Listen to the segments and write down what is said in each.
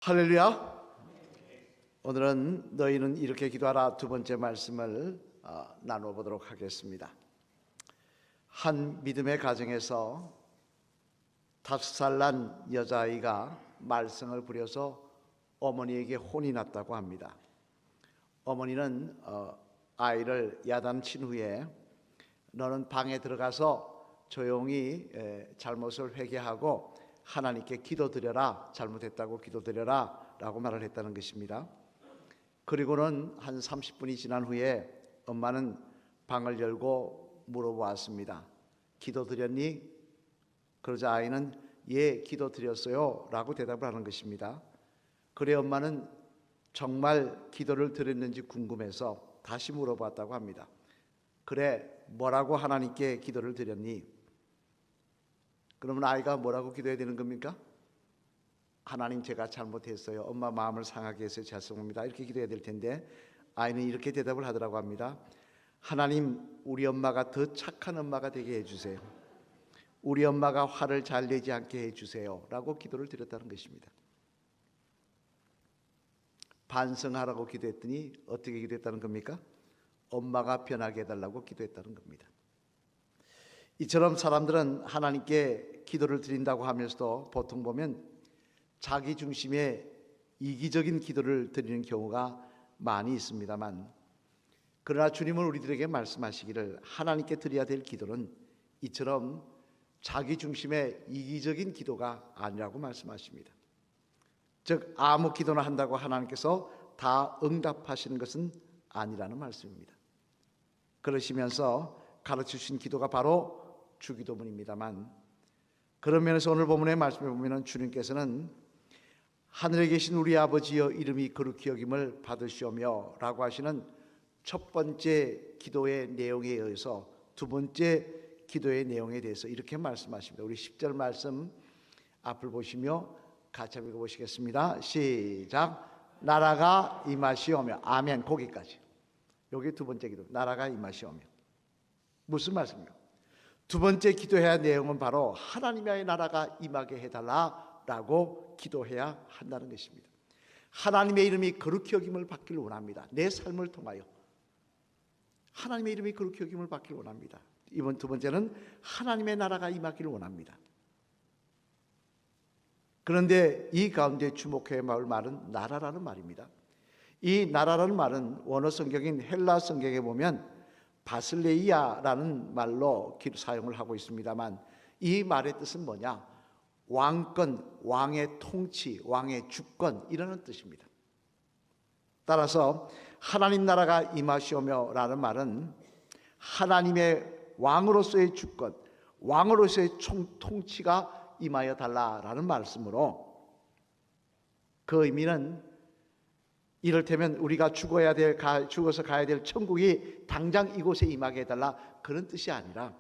할렐루야. 오늘은 너희는 이렇게 기도하라 두 번째 말씀을 나눠보도록 하겠습니다. 한 믿음의 가정에서 5살 난 여자아이가 말썽을 부려서 어머니에게 혼이 났다고 합니다. 어머니는 아이를 야단친 후에 너는 방에 들어가서 조용히 잘못을 회개하고 하나님께 기도드려라, 잘못했다고 기도드려라 라고 말을 했다는 것입니다. 그리고는 한 30분이 지난 후에 엄마는 방을 열고 물어보았습니다. 기도드렸니? 그러자 아이는 예, 기도드렸어요 라고 대답을 하는 것입니다. 그래 엄마는 정말 기도를 드렸는지 궁금해서 다시 물어봤다고 합니다. 그래, 뭐라고 하나님께 기도를 드렸니? 그러면 아이가 뭐라고 기도해야 되는 겁니까? 하나님, 제가 잘못했어요. 엄마 마음을 상하게 해서 죄송합니다. 이렇게 기도해야 될 텐데 아이는 이렇게 대답을 하더라고 합니다. 하나님, 우리 엄마가 더 착한 엄마가 되게 해주세요. 우리 엄마가 화를 잘 내지 않게 해주세요 라고 기도를 드렸다는 것입니다. 반성하라고 기도했더니 어떻게 기도했다는 겁니까? 엄마가 변하게 해달라고 기도했다는 겁니다. 이처럼 사람들은 하나님께 기도를 드린다고 하면서도 보통 보면 자기 중심의 이기적인 기도를 드리는 경우가 많이 있습니다만, 그러나 주님은 우리들에게 말씀하시기를 하나님께 드려야 될 기도는 이처럼 자기 중심의 이기적인 기도가 아니라고 말씀하십니다. 즉 아무 기도나 한다고 하나님께서 다 응답하시는 것은 아니라는 말씀입니다. 그러시면서 가르치신 기도가 바로 주기도문입니다만, 그런 면에서 오늘 본문의 말씀에 보면 주님께서는 하늘에 계신 우리 아버지여 이름이 거룩히 여김을 받으시오며 라고 하시는 첫 번째 기도의 내용에 의해서 두 번째 기도의 내용에 대해서 이렇게 말씀하십니다. 우리 10절 말씀 앞을 보시며 같이 한번 읽어보시겠습니다. 시작. 나라가 임하시오며. 아멘. 거기까지. 여기 두 번째 기도. 나라가 임하시오며. 무슨 말씀입니까? 두 번째 기도해야 할 내용은 바로 하나님의 나라가 임하게 해달라라고 기도해야 한다는 것입니다. 하나님의 이름이 거룩히 여김을 받기를 원합니다. 내 삶을 통하여 하나님의 이름이 거룩히 여김을 받기를 원합니다. 이번 두 번째는 하나님의 나라가 임하기를 원합니다. 그런데 이 가운데 주목해야 할 말은 나라라는 말입니다. 이 나라라는 말은 원어 성경인 헬라 성경에 보면 바슬레이아라는 말로 사용을 하고 있습니다만, 이 말의 뜻은 뭐냐? 왕권, 왕의 통치, 왕의 주권, 이라는 뜻입니다. 따라서 하나님 나라가 임하시오며 라는 말은 하나님의 왕으로서의 주권, 왕으로서의 통치가 임하여 달라라는 말씀으로, 그 의미는 이를테면 우리가 죽어서 가야 될 천국이 당장 이곳에 임하게 해달라, 그런 뜻이 아니라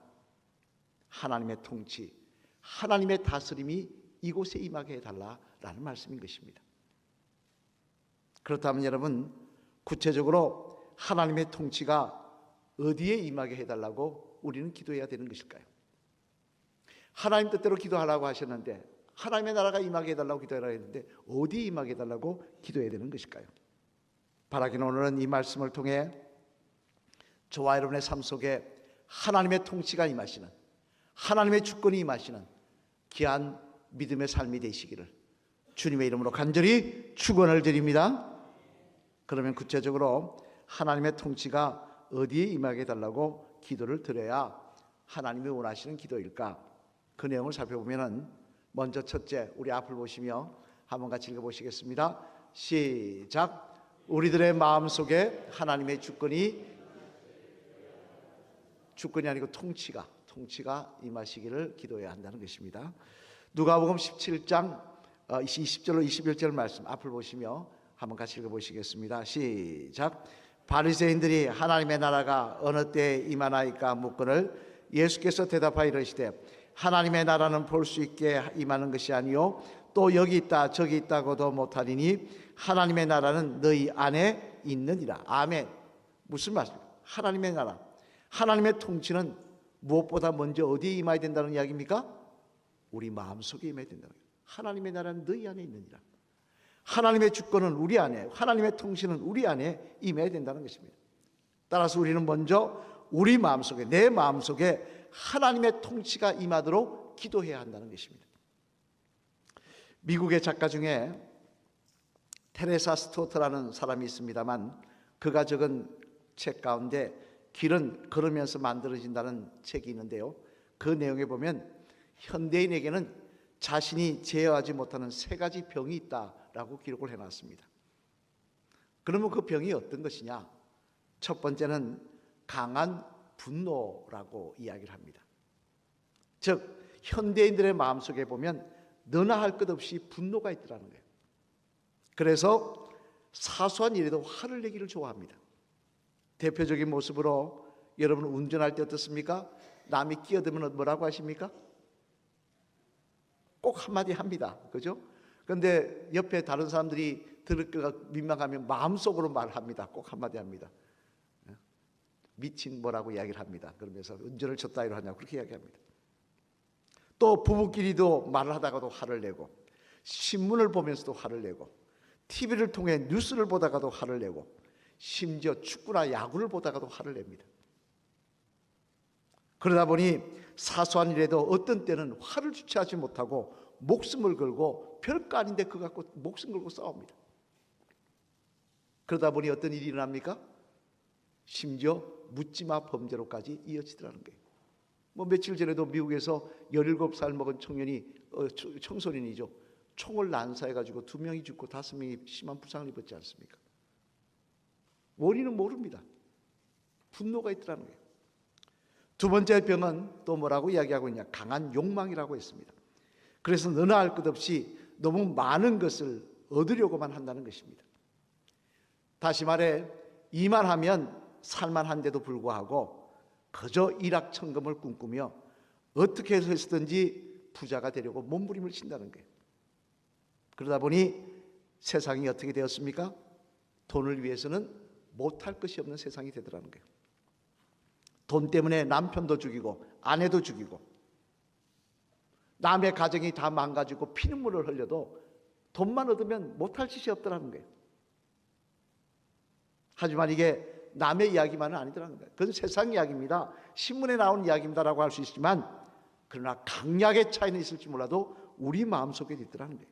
하나님의 통치, 하나님의 다스림이 이곳에 임하게 해달라라는 말씀인 것입니다. 그렇다면 여러분, 구체적으로 하나님의 통치가 어디에 임하게 해달라고 우리는 기도해야 되는 것일까요? 하나님 뜻대로 기도하라고 하셨는데, 하나님의 나라가 임하게 해달라고 기도하라고 했는데 어디에 임하게 해달라고 기도해야 되는 것일까요? 바라기는 오늘은 이 말씀을 통해 저와 여러분의 삶 속에 하나님의 통치가 임하시는, 하나님의 주권이 임하시는 귀한 믿음의 삶이 되시기를 주님의 이름으로 간절히 축원을 드립니다. 그러면 구체적으로 하나님의 통치가 어디에 임하게 해달라고 기도를 드려야 하나님이 원하시는 기도일까? 그 내용을 살펴보면, 먼저 첫째, 우리 앞을 보시며 한번 같이 읽어보시겠습니다. 시작. 우리들의 마음속에 하나님의 주권이 아니고 통치가 임하시기를 기도해야 한다는 것입니다. 누가복음 17장 20절로 21절 말씀 앞을 보시며 한번 같이 읽어보시겠습니다. 시작. 바리새인들이 하나님의 나라가 어느 때에 임하나이까 묻거늘 예수께서 대답하여 이르시되 하나님의 나라는 볼 수 있게 임하는 것이 아니요 또 여기 있다 저기 있다고도 못하리니 하나님의 나라는 너희 안에 있느니라. 아멘. 무슨 말씀입니까? 하나님의 나라, 하나님의 통치는 무엇보다 먼저 어디에 임해야 된다는 이야기입니까? 우리 마음속에 임해야 된다는 거예요. 하나님의 나라는 너희 안에 있느니라. 하나님의 주권은 우리 안에, 하나님의 통치는 우리 안에 임해야 된다는 것입니다. 따라서 우리는 먼저 우리 마음속에, 내 마음속에 하나님의 통치가 임하도록 기도해야 한다는 것입니다. 미국의 작가 중에 테레사 스토트라는 사람이 있습니다만, 그가 적은 책 가운데 길은 걸으면서 만들어진다는 책이 있는데요, 그 내용에 보면 현대인에게는 자신이 제어하지 못하는 3가지 병이 있다라고 기록을 해놨습니다. 그러면 그 병이 어떤 것이냐? 첫 번째는 강한 분노라고 이야기를 합니다. 즉 현대인들의 마음속에 보면 너나 할 것 없이 분노가 있더라는 거예요. 그래서 사소한 일에도 화를 내기를 좋아합니다. 대표적인 모습으로 여러분 운전할 때 어떻습니까? 남이 끼어들면 뭐라고 하십니까? 꼭 한마디 합니다. 그죠? 그런데 옆에 다른 사람들이 들을 거가 민망하면 마음속으로 말합니다. 꼭 한마디 합니다. 미친 뭐라고 이야기를 합니다. 그러면서 운전을 저 따위로 하냐고 그렇게 이야기합니다. 또 부부끼리도 말을 하다가도 화를 내고, 신문을 보면서도 화를 내고, TV를 통해 뉴스를 보다가도 화를 내고, 심지어 축구나 야구를 보다가도 화를 냅니다. 그러다 보니 사소한 일에도 어떤 때는 화를 주체하지 못하고 목숨을 걸고, 별거 아닌데 그거 갖고 목숨 걸고 싸웁니다. 그러다 보니 어떤 일이 일어납니까? 심지어 묻지마 범죄로까지 이어지더라는 거예요. 며칠 전에도 미국에서 17살 먹은 청소년이죠, 총을 난사해가지고 2명이 죽고 5명이 심한 부상을 입었지 않습니까? 원인은 모릅니다. 분노가 있더라는 거예요. 두 번째 병은 또 뭐라고 이야기하고 있냐? 강한 욕망이라고 했습니다. 그래서 너나 할 것 없이 너무 많은 것을 얻으려고만 한다는 것입니다. 다시 말해, 이만 하면 살만한데도 불구하고 그저 일확천금을 꿈꾸며 어떻게 해서든지 부자가 되려고 몸부림을 친다는 거예요. 그러다 보니 세상이 어떻게 되었습니까? 돈을 위해서는 못할 것이 없는 세상이 되더라는 거예요. 돈 때문에 남편도 죽이고 아내도 죽이고, 남의 가정이 다 망가지고 피눈물을 흘려도 돈만 얻으면 못할 짓이 없더라는 거예요. 하지만 이게 남의 이야기만은 아니더라는 거예요. 그건 세상 이야기입니다. 신문에 나온 이야기입니다라고 할 수 있지만, 그러나 강약의 차이는 있을지 몰라도 우리 마음속에 있더라는 거예요.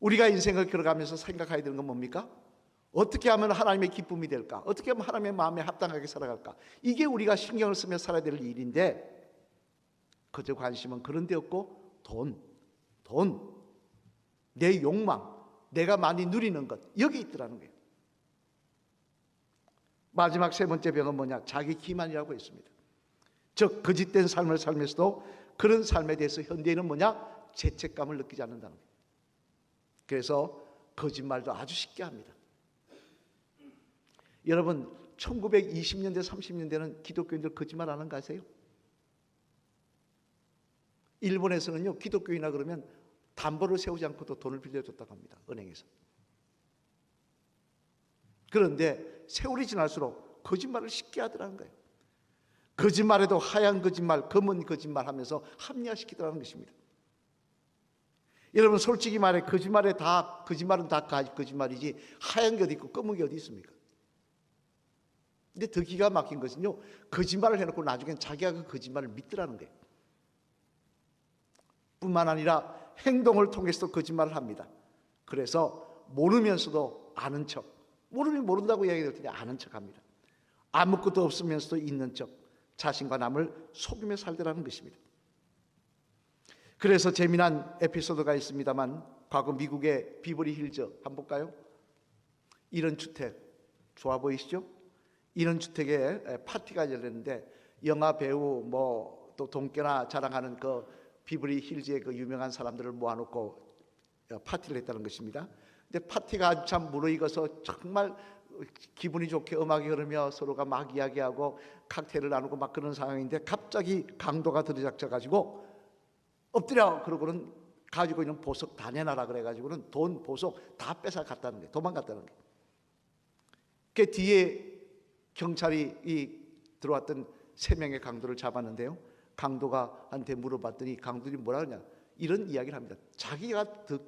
우리가 인생을 걸어가면서 생각해야 되는 건 뭡니까? 어떻게 하면 하나님의 기쁨이 될까? 어떻게 하면 하나님의 마음에 합당하게 살아갈까? 이게 우리가 신경을 쓰며 살아야 될 일인데, 그저 관심은 그런 데 없고 돈, 내 욕망, 내가 많이 누리는 것, 여기 있더라는 거예요. 마지막 3번째 병은 뭐냐? 자기 기만이라고 했습니다. 즉 거짓된 삶을 살면서도 그런 삶에 대해서 현대인은 뭐냐? 죄책감을 느끼지 않는다는 거예요. 그래서 거짓말도 아주 쉽게 합니다. 여러분 1920년대 30년대는 기독교인들 거짓말 안 하는 거 아세요? 일본에서는요, 기독교인이나 그러면 담보를 세우지 않고도 돈을 빌려줬다고 합니다. 은행에서. 그런데 세월이 지날수록 거짓말을 쉽게 하더라는 거예요. 거짓말에도 하얀 거짓말, 검은 거짓말 하면서 합리화시키더라는 것입니다. 여러분 솔직히 말해, 거짓말은 다 거짓말이지 하얀 게 어디 있고 검은 게 어디 있습니까? 근데 더 기가 막힌 것은요, 거짓말을 해놓고 나중엔 자기가 그 거짓말을 믿더라는 거예요. 뿐만 아니라 행동을 통해서도 거짓말을 합니다. 그래서 모르면서도 아는 척, 모르면 모른다고 이야기할 텐데 아는 척합니다. 아무것도 없으면서도 있는 척, 자신과 남을 속이며 살더라는 것입니다. 그래서 재미난 에피소드가 있습니다만, 과거 미국의 비버리 힐즈 한번 볼까요? 이런 주택 좋아 보이시죠? 이런 주택에 파티가 열렸는데 영화 배우 또 동계나 자랑하는 그 비버리 힐즈의 그 유명한 사람들을 모아놓고 파티를 했다는 것입니다. 근데 파티가 참 무르익어서 정말 기분이 좋게 음악이 흐르며 서로가 막 이야기하고 칵테일을 나누고 막 그런 상황인데, 갑자기 강도가 들이닥쳐 가지고 엎드려 그러고는 가지고 있는 보석 다 내놔라 그래가지고는 돈 보석 다 뺏어 갔다는 거예요. 도망갔다는 거예요. 그 뒤에 경찰이 들어왔던 3명의 강도를 잡았는데요, 강도가 한테 물어봤더니 강도들이 뭐라 그러냐? 이런 이야기를 합니다.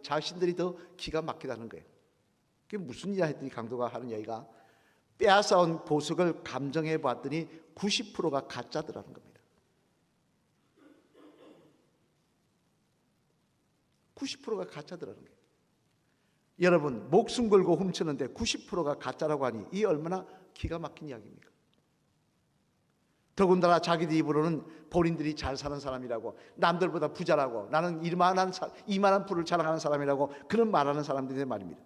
자신들이 더 기가 막히다는 거예요. 그게 무슨 일이야 했더니 강도가 하는 이야기가 빼앗아온 보석을 감정해 봤더니 90%가 가짜더라는 겁니다. 90%가 가짜더라는 거예요. 여러분, 목숨 걸고 훔쳤는데 90%가 가짜라고 하니 이 얼마나 기가 막힌 이야기입니까? 더군다나 자기들 입으로는 본인들이 잘 사는 사람이라고, 남들보다 부자라고, 나는 이만한 부를 자랑하는 사람이라고 그런 말하는 사람들의 말입니다.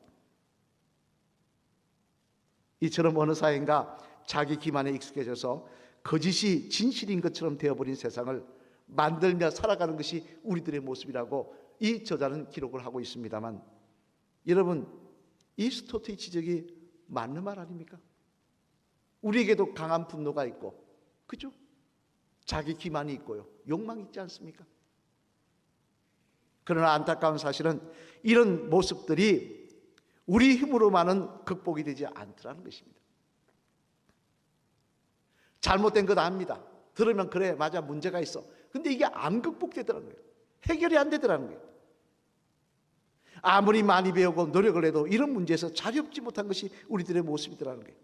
이처럼 어느 사회인가 자기 기만에 익숙해져서 거짓이 진실인 것처럼 되어버린 세상을 만들며 살아가는 것이 우리들의 모습이라고 이 저자는 기록을 하고 있습니다만, 여러분, 이 스토트의 지적이 맞는 말 아닙니까? 우리에게도 강한 분노가 있고, 그죠? 자기 기만이 있고요, 욕망이 있지 않습니까? 그러나 안타까운 사실은 이런 모습들이 우리 힘으로만은 극복이 되지 않더라는 것입니다. 잘못된 것 압니다. 들으면 그래, 맞아, 문제가 있어. 근데 이게 안 극복되더라는 거예요. 해결이 안 되더라는 거예요. 아무리 많이 배우고 노력을 해도 이런 문제에서 자유롭지 못한 것이 우리들의 모습이더라는 거예요.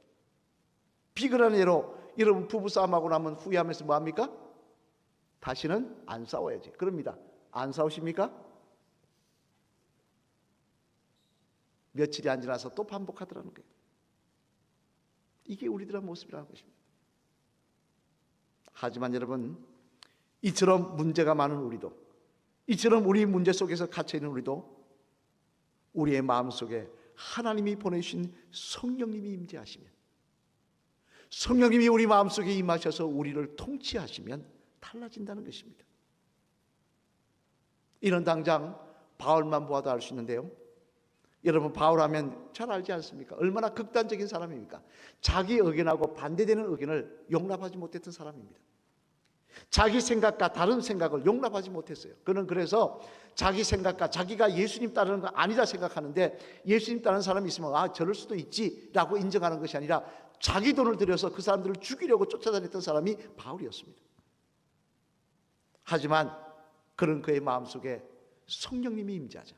비근한 예로 여러분 부부싸움하고 나면 후회하면서 뭐합니까? 다시는 안 싸워야지 그럽니다. 안 싸우십니까? 며칠이 안 지나서 또 반복하더라는 거예요. 이게 우리들의 모습이라는 것입니다. 하지만 여러분, 이처럼 문제가 많은 우리도, 이처럼 우리 문제 속에서 갇혀있는 우리도 우리의 마음속에 하나님이 보내주신 성령님이 임재하시면, 성령님이 우리 마음속에 임하셔서 우리를 통치하시면 달라진다는 것입니다. 이런 당장 바울만 보아도 알 수 있는데요, 여러분, 바울 하면 잘 알지 않습니까? 얼마나 극단적인 사람입니까? 자기 의견하고 반대되는 의견을 용납하지 못했던 사람입니다. 자기 생각과 다른 생각을 용납하지 못했어요. 그는 그래서 자기 생각과 자기가 예수님 따르는 거 아니다 생각하는데, 예수님 따르는 사람이 있으면 아, 저럴 수도 있지 라고 인정하는 것이 아니라 자기 돈을 들여서 그 사람들을 죽이려고 쫓아다녔던 사람이 바울이었습니다. 하지만 그는 그의 마음속에 성령님이 임재하자,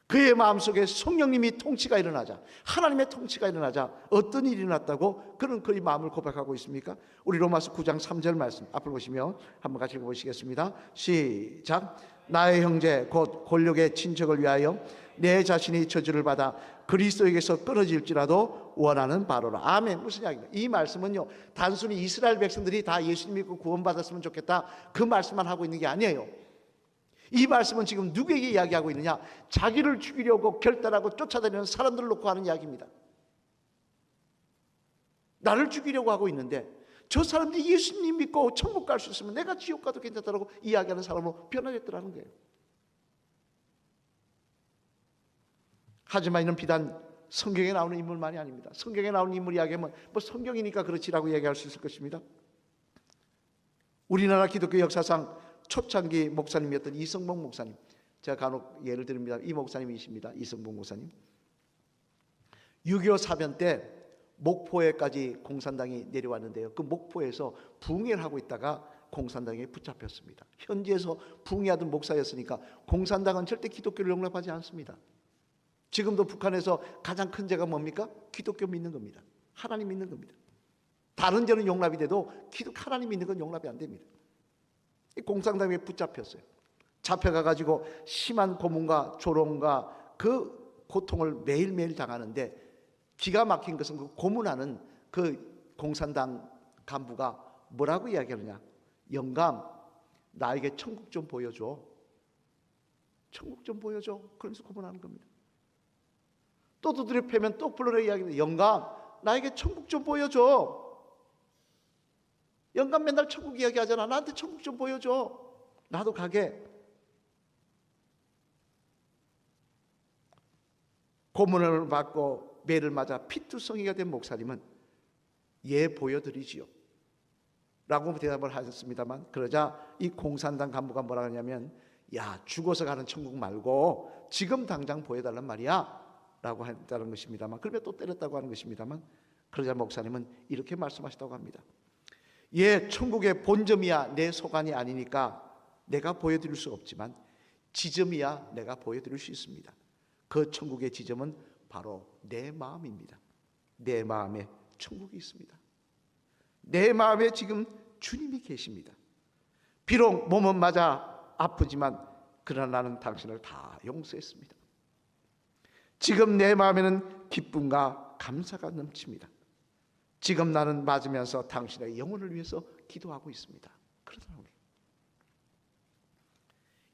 그의 마음속에 성령님이 통치가 일어나자, 하나님의 통치가 일어나자 어떤 일이 일어났다고 그는 그의 마음을 고백하고 있습니까? 우리 로마서 9장 3절 말씀 앞을 보시면 한번 같이 읽어보시겠습니다. 시작. 나의 형제 곧 골욕의 친척을 위하여 내 자신이 저주를 받아 그리스도에게서 끊어질지라도 원하는 바로라. 아멘. 무슨 이야기입니까? 이 말씀은요, 단순히 이스라엘 백성들이 다 예수님 믿고 구원받았으면 좋겠다 그 말씀만 하고 있는 게 아니에요. 이 말씀은 지금 누구에게 이야기하고 있느냐? 자기를 죽이려고 결단하고 쫓아다니는 사람들을 놓고 하는 이야기입니다. 나를 죽이려고 하고 있는데 저 사람들이 예수님 믿고 천국 갈 수 있으면 내가 지옥 가도 괜찮다고 이야기하는 사람으로 변화됐더라는 거예요. 하지만 이는 비단 성경에 나오는 인물만이 아닙니다. 성경에 나오는 인물 이야기하면 뭐 성경이니까 그렇지라고 이야기할 수 있을 것입니다. 우리나라 기독교 역사상 초창기 목사님이었던 이성봉 목사님, 제가 간혹 예를 드립니다. 이 목사님이십니다. 이성봉 목사님. 6.25 사변 때 목포에까지 공산당이 내려왔는데요, 그 목포에서 붕해를 하고 있다가 공산당에 붙잡혔습니다. 현지에서 붕해하던 목사였으니까 공산당은 절대 기독교를 용납하지 않습니다. 지금도 북한에서 가장 큰 죄가 뭡니까? 기독교 믿는 겁니다. 하나님 믿는 겁니다. 다른 죄는 용납이 돼도 하나님 믿는 건 용납이 안 됩니다. 공산당에 붙잡혔어요. 잡혀가가지고 심한 고문과 조롱과 그 고통을 매일매일 당하는데, 기가 막힌 것은 그 고문하는 그 공산당 간부가 뭐라고 이야기하느냐? 영감, 나에게 천국 좀 보여줘. 천국 좀 보여줘. 그러면서 고문하는 겁니다. 또 두드려 패면 또 불러내 이야기합니다. 영감, 나에게 천국 좀 보여줘. 영감 맨날 천국 이야기하잖아. 나한테 천국 좀 보여줘. 나도 가게. 고문을 받고 매를 맞아 피투성이가 된 목사님은 예, 보여드리지요 라고 대답을 하셨습니다만, 그러자 이 공산당 간부가 뭐라 하냐면, 야, 죽어서 가는 천국 말고 지금 당장 보여달란 말이야 라고 했다는 것입니다만, 그러면 또 때렸다고 하는 것입니다만, 그러자 목사님은 이렇게 말씀하셨다고 합니다. 예, 천국의 본점이야 내 소관이 아니니까 내가 보여드릴 수 없지만 지점이야 내가 보여드릴 수 있습니다. 그 천국의 지점은 바로 내 마음입니다. 내 마음에 천국이 있습니다. 내 마음에 지금 주님이 계십니다. 비록 몸은 맞아 아프지만 그러나 나는 당신을 다 용서했습니다. 지금 내 마음에는 기쁨과 감사가 넘칩니다. 지금 나는 맞으면서 당신의 영혼을 위해서 기도하고 있습니다. 그러더라고요.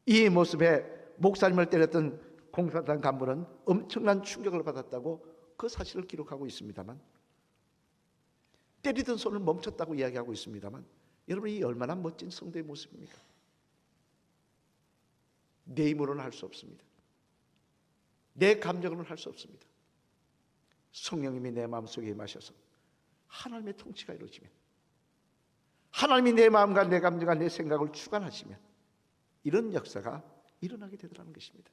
이 모습에 목사님을 때렸던 공사단 간부는 엄청난 충격을 받았다고 그 사실을 기록하고 있습니다만, 때리던 손을 멈췄다고 이야기하고 있습니다만, 여러분 이 얼마나 멋진 성도의 모습입니까? 내 힘으로는 할 수 없습니다. 내 감정으로는 할 수 없습니다. 성령님이 내 마음속에 임하셔서 하나님의 통치가 이루어지면, 하나님이 내 마음과 내 감정과 내 생각을 주관하시면 이런 역사가 일어나게 되더라는 것입니다.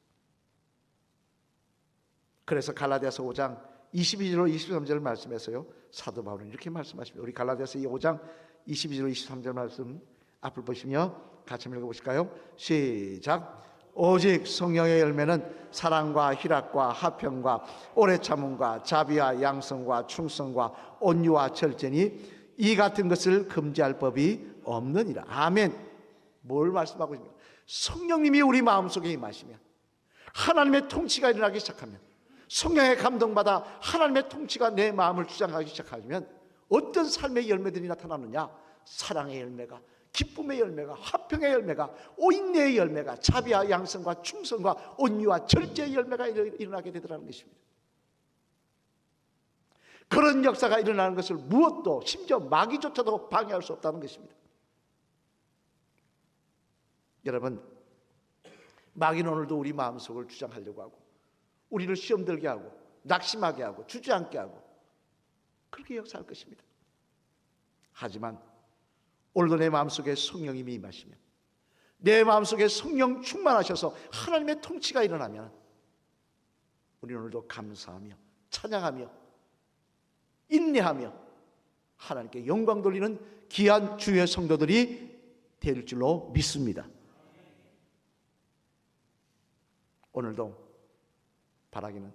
그래서 갈라디아서 5장 22절 23절 말씀에서요, 사도 바울은 이렇게 말씀하십니다. 우리 갈라디아서 5장 22절 23절 말씀 앞을 보시며 같이 읽어보실까요? 시작. 오직 성령의 열매는 사랑과 희락과 화평과 오래 참음과 자비와 양성과 충성과 온유와 절제니 이 같은 것을 금지할 법이 없느니라. 아멘. 뭘 말씀하고 있습니까? 성령님이 우리 마음속에 임하시면, 하나님의 통치가 일어나기 시작하면, 성령의 감동받아 하나님의 통치가 내 마음을 주장하기 시작하면 어떤 삶의 열매들이 나타나느냐? 사랑의 열매가, 기쁨의 열매가, 화평의 열매가, 오인내의 열매가, 자비와 양성과 충성과 온유와 절제의 열매가 일어나게 되더라는 것입니다. 그런 역사가 일어나는 것을 무엇도, 심지어 마귀조차도 방해할 수 없다는 것입니다. 여러분, 마귀는 오늘도 우리 마음속을 주장하려고 하고, 우리를 시험 들게 하고, 낙심하게 하고, 주저앉게 하고, 그렇게 역사할 것입니다. 하지만 오늘도 내 마음속에 성령님이 임하시면, 내 마음속에 성령 충만하셔서 하나님의 통치가 일어나면, 우리는 오늘도 감사하며 찬양하며 인내하며 하나님께 영광 돌리는 귀한 주의 성도들이 될 줄로 믿습니다. 오늘도 바라기는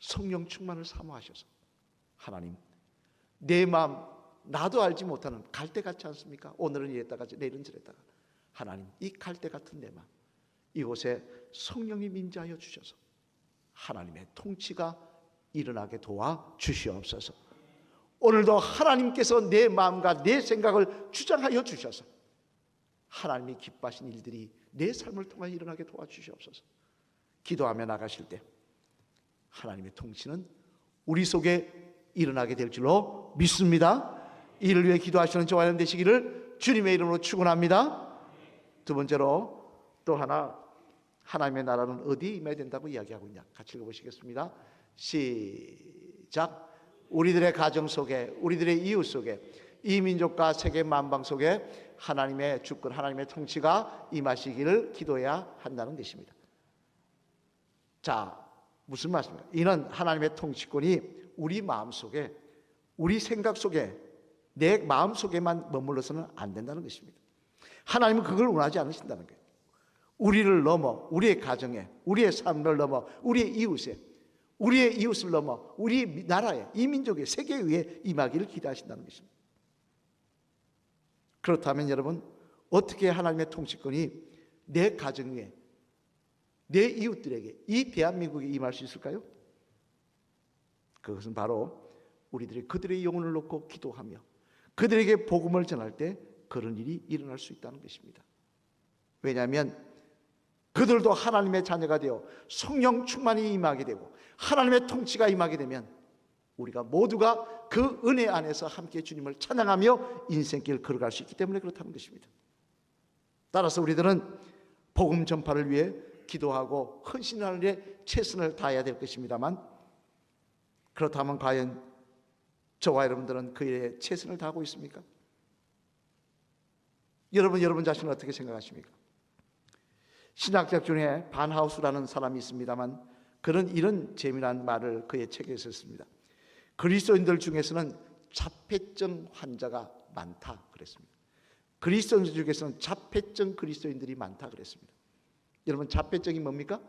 성령 충만을 사모하셔서, 하나님, 내 마음 나도 알지 못하는 갈대 같지 않습니까? 오늘은 이랬다가 내일은 저랬다가, 하나님, 이 갈대 같은 내 마음, 이곳에 성령님 임재하여 주셔서 하나님의 통치가 일어나게 도와 주시옵소서. 오늘도 하나님께서 내 마음과 내 생각을 주장하여 주셔서 하나님이 기뻐하신 일들이 내 삶을 통해 일어나게 도와주시옵소서. 기도하며 나가실 때 하나님의 통치는 우리 속에 일어나게 될 줄로 믿습니다. 이를 위해 기도하시는 저와 여러분 되시기를 주님의 이름으로 축원합니다. 두 번째로 또 하나, 하나님의 나라는 어디에 임해야 된다고 이야기하고 있냐? 같이 읽어보시겠습니다. 시작. 우리들의 가정 속에, 우리들의 이웃 속에, 이 민족과 세계 만방 속에 하나님의 주권, 하나님의 통치가 임하시기를 기도해야 한다는 것입니다. 자, 무슨 말씀입니까? 이는 하나님의 통치권이 우리 마음 속에, 우리 생각 속에, 내 마음 속에만 머물러서는 안 된다는 것입니다. 하나님은 그걸 원하지 않으신다는 거예요. 우리를 넘어, 우리의 가정에, 우리의 삶을 넘어, 우리의 이웃에, 우리의 이웃을 넘어 우리 나라에, 이 민족의, 세계 위에 임하기를 기대하신다는 것입니다. 그렇다면 여러분, 어떻게 하나님의 통치권이 내 가정 위에, 내 이웃들에게, 이 대한민국에 임할 수 있을까요? 그것은 바로 우리들이 그들의 영혼을 놓고 기도하며 그들에게 복음을 전할 때 그런 일이 일어날 수 있다는 것입니다. 왜냐하면 그들도 하나님의 자녀가 되어 성령 충만이 임하게 되고 하나님의 통치가 임하게 되면 우리가 모두가 그 은혜 안에서 함께 주님을 찬양하며 인생길 걸어갈 수 있기 때문에 그렇다는 것입니다. 따라서 우리들은 복음 전파를 위해 기도하고 헌신하는 데 최선을 다해야 될 것입니다만, 그렇다면 과연 저와 여러분들은 그 일에 최선을 다하고 있습니까? 여러분 자신은 어떻게 생각하십니까? 신학자 중에 반하우스라는 사람이 있습니다만, 그는 이런 재미난 말을 그의 책에 썼습니다. 그리스도인들 중에서는 자폐증 환자가 많다 그랬습니다. 그리스도인들 중에서는 자폐증 그리스도인들이 많다 그랬습니다. 여러분, 자폐증이 뭡니까?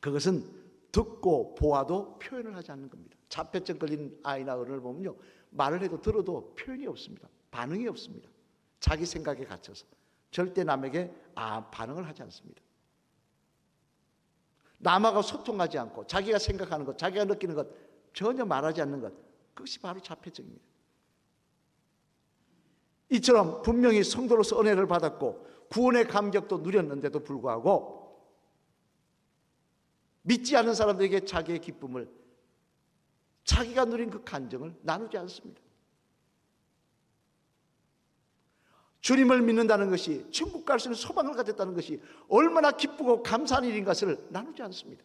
그것은 듣고 보아도 표현을 하지 않는 겁니다. 자폐증 걸린 아이나 어른을 보면요, 말을 해도 들어도 표현이 없습니다. 반응이 없습니다. 자기 생각에 갇혀서 절대 남에게 반응을 하지 않습니다. 남하고 소통하지 않고 자기가 생각하는 것, 자기가 느끼는 것 전혀 말하지 않는 것, 그것이 바로 자폐증입니다. 이처럼 분명히 성도로서 은혜를 받았고 구원의 감격도 누렸는데도 불구하고 믿지 않는 사람들에게 자기의 기쁨을, 자기가 누린 그 간정을 나누지 않습니다. 주님을 믿는다는 것이, 천국 갈 수 있는 소망을 가졌다는 것이 얼마나 기쁘고 감사한 일인 것을 나누지 않습니다.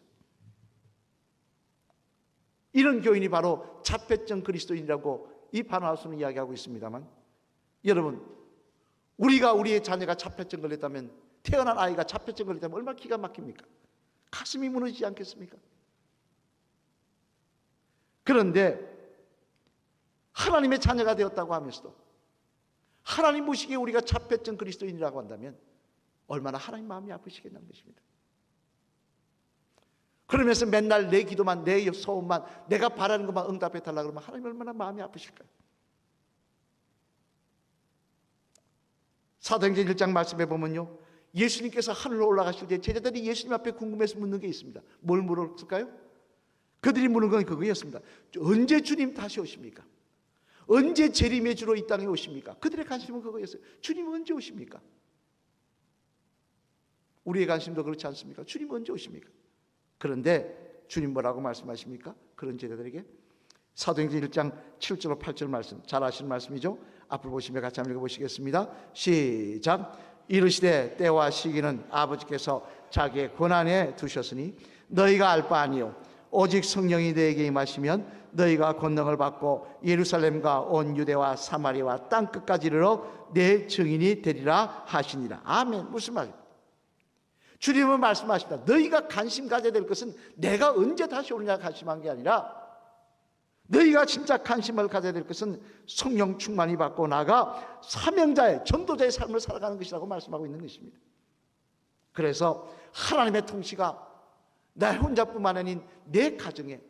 이런 교인이 바로 자폐증 그리스도인이라고 이 바나바스는 이야기하고 있습니다만, 여러분, 우리가 우리의 자녀가 자폐증 걸렸다면, 태어난 아이가 자폐증 걸렸다면 얼마나 기가 막힙니까? 가슴이 무너지지 않겠습니까? 그런데 하나님의 자녀가 되었다고 하면서도 하나님 보시기에 우리가 자폐증 그리스도인이라고 한다면 얼마나 하나님 마음이 아프시겠냐는 것입니다. 그러면서 맨날 내 기도만, 내 소원만, 내가 바라는 것만 응답해 달라고 그러면 하나님 얼마나 마음이 아프실까요? 사도행전 1장 말씀에 보면요, 예수님께서 하늘로 올라가실 때 제자들이 예수님 앞에 궁금해서 묻는 게 있습니다. 뭘 물었을까요? 그들이 묻는 건 그거였습니다. 언제 주님 다시 오십니까? 언제 재림의 주로 이 땅에 오십니까? 그들의 관심은 그거였어요. 주님 언제 오십니까? 우리의 관심도 그렇지 않습니까? 주님 언제 오십니까? 그런데 주님 뭐라고 말씀하십니까? 그런 제자들에게 사도행전 1장 7절 8절 말씀, 잘 아시는 말씀이죠? 앞을 보시며 같이 한번 읽어보시겠습니다. 시작. 이르시되 때와 시기는 아버지께서 자기의 권한에 두셨으니 너희가 알 바 아니요 오직 성령이 너희에게 임하시면 너희가 권능을 받고 예루살렘과 온 유대와 사마리아와 땅끝까지 이르러 내 증인이 되리라 하시니라. 아멘. 무슨 말이에요? 주님은 말씀하십니다. 너희가 관심 가져야 될 것은 내가 언제 다시 오느냐 관심한 게 아니라, 너희가 진짜 관심을 가져야 될 것은 성령 충만이 받고 나가 사명자의, 전도자의 삶을 살아가는 것이라고 말씀하고 있는 것입니다. 그래서 하나님의 통치가 나 혼자뿐만 아닌 내 가정에,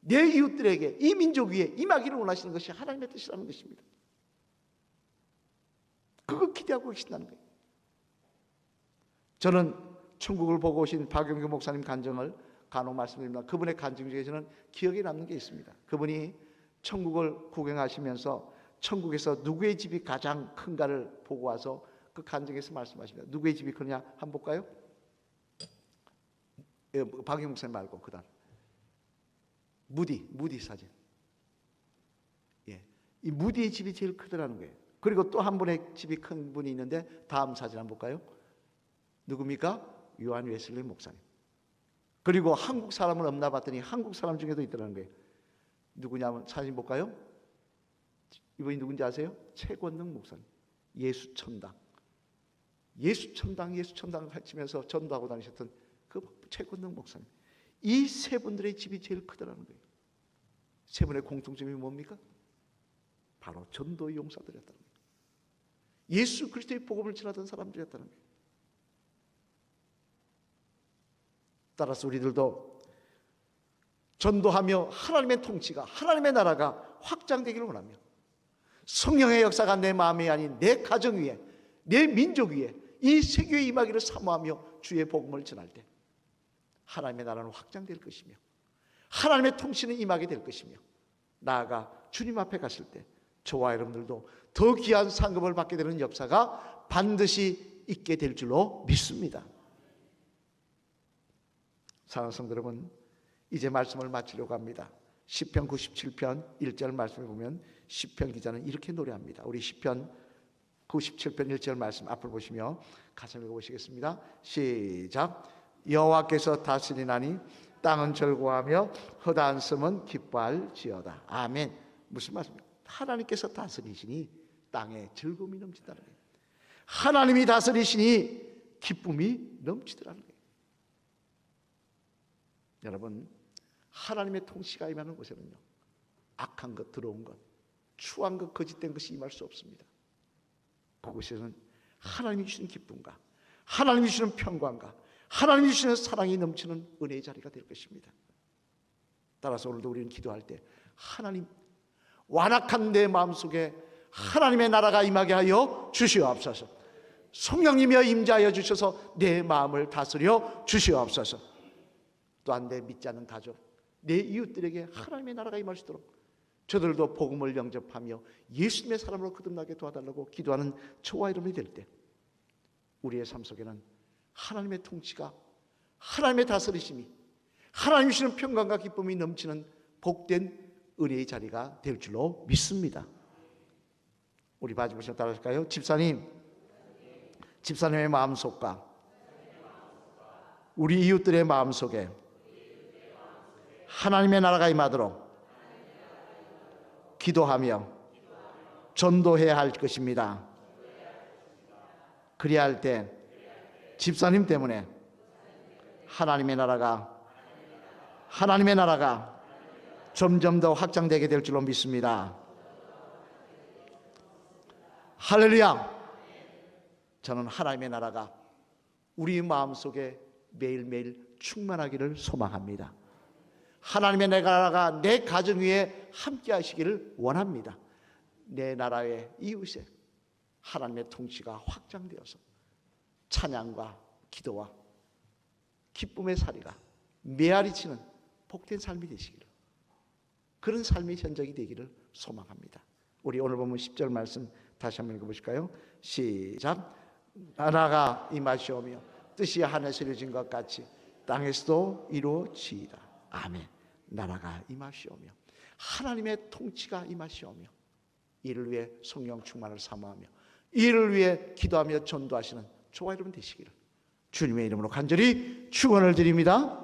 내 이웃들에게, 이 민족 위에 임하기를 원하시는 것이 하나님의 뜻이라는 것입니다. 그거 기대하고 계신다는 거예요. 저는 천국을 보고 오신 박용규 목사님 간증을 간혹 말씀드립니다. 그분의 간증 중에 저는 기억에 남는 게 있습니다. 그분이 천국을 구경하시면서 천국에서 누구의 집이 가장 큰가를 보고 와서 그 간증에서 말씀하십니다. 누구의 집이 크냐 한번 볼까요? 박용규 목사님 말고 그 다음 무디 사진. 이 무디의 집이 제일 크더라는 거예요. 그리고 또 한 분의 집이 큰 분이 있는데 다음 사진 한번 볼까요? 누굽니까? 요한 웨슬리 목사님. 그리고 한국 사람은 없나 봤더니 한국 사람 중에도 있더라는 거예요. 누구냐면 사진 볼까요? 이분이 누군지 아세요? 최권능 목사님. 예수천당 외치면서 전도하고 다니셨던 그 최권능 목사님. 이 세 분들의 집이 제일 크더라는 거예요. 세 분의 공통점이 뭡니까? 바로 전도의 용사들이었다는 거예요. 예수 그리스도의 복음을 전하던 사람들이었다는 거예요. 따라서 우리들도 전도하며 하나님의 통치가, 하나님의 나라가 확장되기를 원하며 성령의 역사가 내 마음이 아닌 내 가정 위에, 내 민족 위에 이 세계에 임하기를 사모하며 주의 복음을 전할 때 하나님의 나라는 확장될 것이며 하나님의 통치는 임하게 될 것이며 나아가 주님 앞에 갔을 때 저와 여러분들도 더 귀한 상급을 받게 되는 역사가 반드시 있게 될 줄로 믿습니다. 사랑하는 성도 여러분, 이제 말씀을 마치려고 합니다. 시편 97편 1절 말씀을 보면 시편 기자는 이렇게 노래합니다. 우리 시편 97편 1절 말씀 앞을 보시며 같이 읽어보시겠습니다. 시작. 여호와께서 다스리나니 땅은 즐거워하며 허다한 섬은 기뻐할지어다. 아멘. 무슨 말씀입니까? 하나님께서 다스리시니 땅에 즐거움이 넘친다는 거예요. 하나님이 다스리시니 기쁨이 넘치더라는 거예요. 여러분, 하나님의 통치가 임하는 곳에는요, 악한 것, 더러운 것, 추한 것, 거짓된 것이 임할 수 없습니다. 그곳에는 하나님이 주신 기쁨과 하나님이 주시는 평강과 하나님이 주시는 사랑이 넘치는 은혜의 자리가 될 것입니다. 따라서 오늘도 우리는 기도할 때 하나님, 완악한 내 마음속에 하나님의 나라가 임하게 하여 주시옵소서. 성령님이여 임재하여 주셔서 내 마음을 다스려 주시옵소서. 또한 내 믿지 않는 가족, 내 이웃들에게 하나님의 나라가 임할 수 있도록 저들도 복음을 영접하며 예수님의 사람으로 거듭나게 도와달라고 기도하는 저와 여러분이 될 때 우리의 삶 속에는 하나님의 통치가, 하나님의 다스리심이, 하나님이 주시는 평강과 기쁨이 넘치는 복된 은혜의 자리가 될 줄로 믿습니다. 우리 마지막으로 따라할까요? 집사님의 마음속과 우리 이웃들의 마음속에 하나님의 나라가 임하도록 기도하며 전도해야 할 것입니다. 그래야 할 때 집사님 때문에 하나님의 나라가 점점 더 확장되게 될 줄로 믿습니다. 할렐루야! 저는 하나님의 나라가 우리 마음속에 매일매일 충만하기를 소망합니다. 하나님의 나라가 내 가정 위에 함께 하시기를 원합니다. 내 나라의 이웃에 하나님의 통치가 확장되어서 찬양과 기도와 기쁨의 사리가 메아리치는 복된 삶이 되시기를, 그런 삶의 현장이 되기를 소망합니다. 우리 오늘 보면 10절 말씀 다시 한번 읽어보실까요? 시작. 나라가 임하시오며 뜻이 하늘에서 이루어진 것 같이 땅에서도 이루어지이다. 아멘. 나라가 임하시오며 하나님의 통치가 임하시오며 이를 위해 성령 충만을 사모하며 이를 위해 기도하며 전도하시는 저와 여러분 되시기를 주님의 이름으로 간절히 축원을 드립니다.